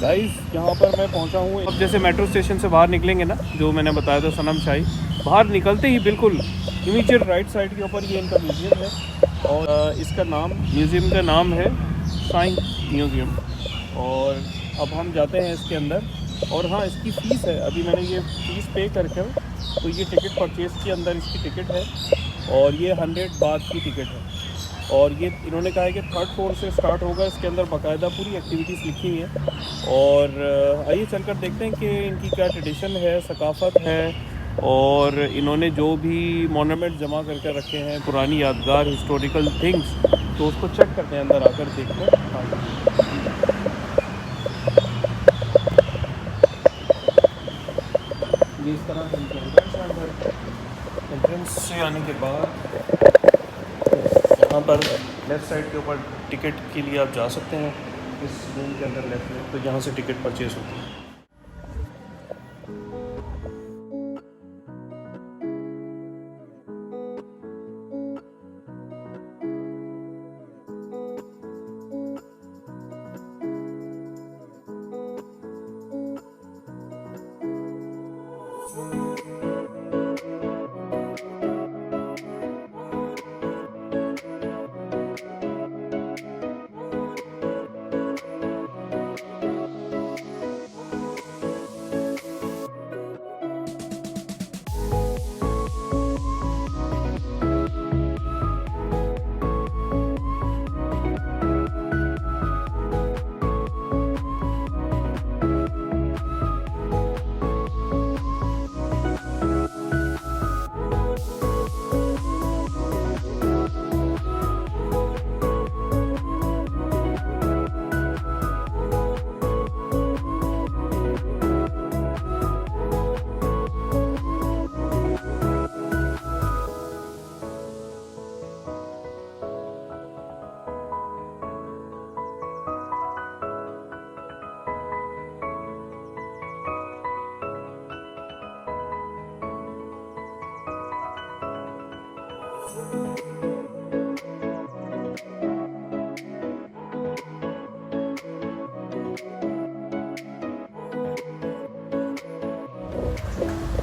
Guys यहाँ पर मैं पहुँचा हूँ। अब जैसे मेट्रो स्टेशन से बाहर निकलेंगे ना, जो मैंने बताया था सनम शाही, बाहर निकलते ही बिल्कुल इमीडिएट राइट साइड के ऊपर ये इनका म्यूज़ियम है। और इसका नाम, म्यूज़ियम का नाम है साइंस म्यूज़ियम। और अब हम जाते हैं इसके अंदर। और हाँ, इसकी फ़ीस है, अभी मैंने ये फ़ीस पे करके, तो ये टिकट परचेज़ के अंदर इसकी टिकट है और ये 100 बात की टिकट है। और ये इन्होंने कहा है कि 3rd फ्लोर से स्टार्ट होगा। इसके अंदर बाकायदा पूरी एक्टिविटीज़ लिखी हुई हैं। और आइए चलकर देखते हैं कि इनकी क्या ट्रेडिशन है, सकाफ़त है, और इन्होंने जो भी मोनूमेंट जमा करके रखे हैं, पुरानी यादगार, हिस्टोरिकल थिंग्स, तो उसको चेक करते हैं, अंदर आकर देखते हैं। ये इस तरह एंट्रेंस से आने के बाद यहाँ पर लेफ़्ट साइड के ऊपर टिकट के लिए आप जा सकते हैं। इस रूम के अंदर लेफ़्ट में, तो यहाँ से टिकट परचेज़ होती है।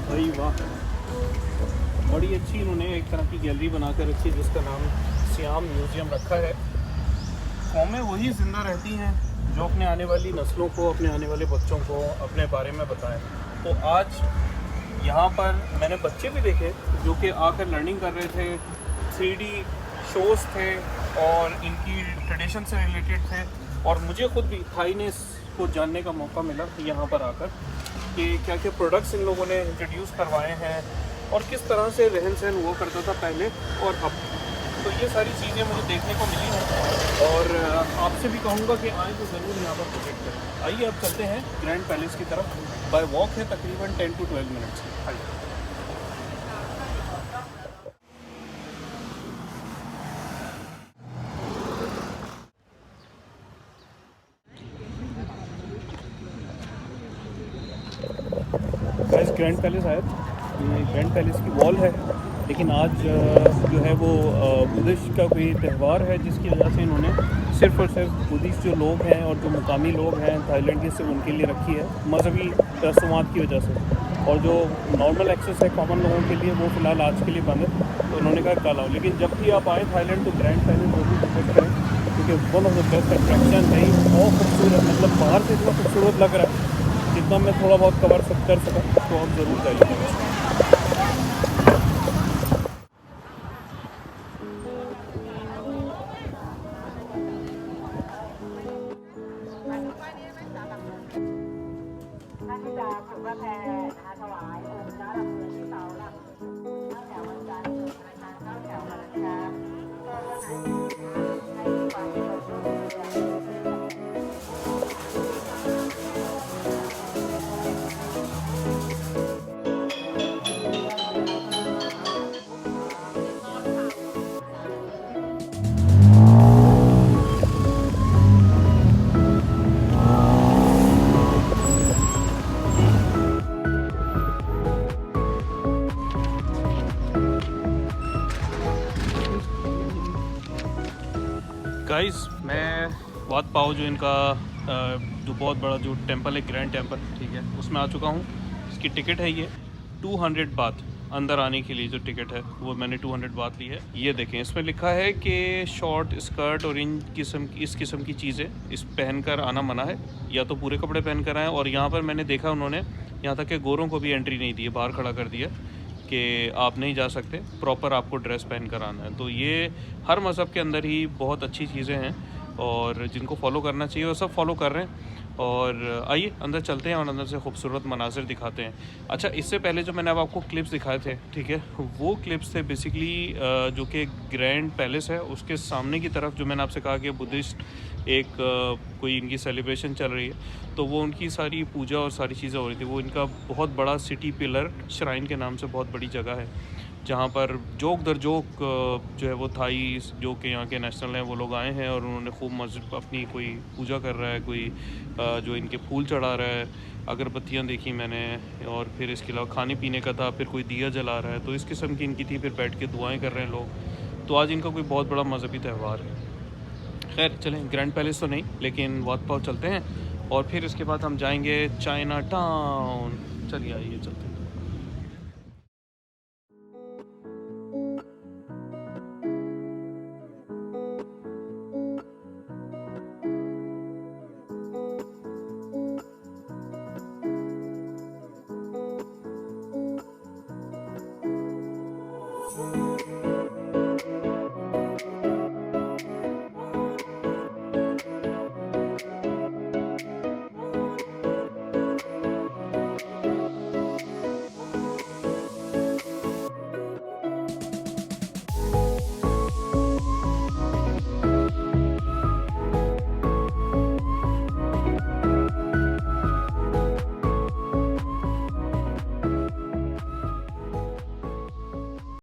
भाई वाह, बड़ी अच्छी इन्होंने एक तरह की गैलरी बना कर रखी है जिसका नाम सियाम म्यूज़ियम रखा है। कौमें वही ज़िंदा रहती हैं जो अपने आने वाली नस्लों को, अपने आने वाले बच्चों को अपने बारे में बताएं। तो आज यहाँ पर मैंने बच्चे भी देखे जो कि आकर लर्निंग कर रहे थे, 3D शोज़ थे और इनकी ट्रेडिशन से रिलेटेड थे। और मुझे खुद भी थाईनेस को जानने का मौका मिला यहाँ पर आकर कि क्या क्या प्रोडक्ट्स इन लोगों ने इंट्रोड्यूस करवाए हैं और किस तरह से रहन सहन हुआ करता था पहले और अब। तो ये सारी चीज़ें मुझे देखने को मिली हैं और आपसे भी कहूँगा कि आएँ तो ज़रूर यहाँ पर विजिट करें। आइए अब चलते हैं ग्रैंड पैलेस की तरफ। बाय वॉक है तकरीबन 10 to 12 मिनट्स। आइए। ग्रैंड पैलेस आया, ये ग्रैंड पैलेस की वॉल है, लेकिन आज जो है वो बुद्धिस्ट का कोई त्यौहार है जिसकी वजह से इन्होंने सिर्फ़ और सिर्फ बुद्धिस्ट जो लोग हैं और जो मुकामी लोग हैं थाईलैंड के, सिर्फ उनके लिए रखी है, मजहबी रसूमात की वजह से। और जो नॉर्मल एक्सेस है कॉमन लोगों के लिए वो फ़िलहाल आज के लिए बंद है। तो उन्होंने कहा कल आओ, लेकिन जब भी आप आएँ थाईलैंड तो ग्रैंड पैलेस वो भी विजिट करें, क्योंकि one of the best attraction है। बहुत खूबसूरत, मतलब बाहर से इतना खूबसूरत लग रहा है, जितना मैं थोड़ा बहुत कवर कर सका तो आप ज़रूर जाइए। गाइस, मैं वात पाओ जो इनका जो बहुत बड़ा जो टेंपल है, ग्रैंड टेंपल, ठीक है, उसमें आ चुका हूँ। इसकी टिकट है ये 200 बात, अंदर आने के लिए जो टिकट है वो मैंने 200 बात ली है। ये देखें, इसमें लिखा है कि शॉर्ट स्कर्ट और इस किस्म की चीज़ें इस पहनकर आना मना है, या तो पूरे कपड़े पहन कर आएँ। और यहाँ पर मैंने देखा उन्होंने यहाँ तक कि गोरों को भी एंट्री नहीं दी है, बाहर खड़ा कर दिया कि आप नहीं जा सकते, प्रॉपर आपको ड्रेस पहन कर आना है। तो ये हर मज़हब के अंदर ही बहुत अच्छी चीज़ें हैं और जिनको फॉलो करना चाहिए वो सब फॉलो कर रहे हैं। और आइए अंदर चलते हैं और अंदर से खूबसूरत मनाजिर दिखाते हैं। अच्छा, इससे पहले जो मैंने अब आपको क्लिप्स दिखाए थे, ठीक है, वो क्लिप्स थे बेसिकली जो कि ग्रैंड पैलेस है उसके सामने की तरफ, जो मैंने आपसे कहा कि बुद्धिस्ट एक कोई इनकी सेलिब्रेशन चल रही है, तो वो उनकी सारी पूजा और सारी चीज़ें हो रही थी। वो इनका बहुत बड़ा सिटी पिलर श्राइन के नाम से बहुत बड़ी जगह है, जहाँ पर जोक दर जोक जो है वो थाई जो कि यहाँ के नेशनल हैं वो लोग आए हैं और उन्होंने खूब मस्जिद अपनी कोई पूजा कर रहा है, कोई जो इनके फूल चढ़ा रहा है, अगरबत्तियाँ देखी मैंने, और फिर इसके अलावा खाने पीने का था, फिर कोई दिया जला रहा है, तो इस किस्म की इनकी थी। फिर बैठ के दुआएं कर रहे हैं लोग। तो आज इनका कोई बहुत बड़ा मजहबी त्यौहार है। खैर चलें, ग्रैंड पैलेस तो नहीं लेकिन वाट पाव चलते हैं और फिर इसके बाद हम जाएंगे चाइना टाउन। चलिए आइए चलते हैं।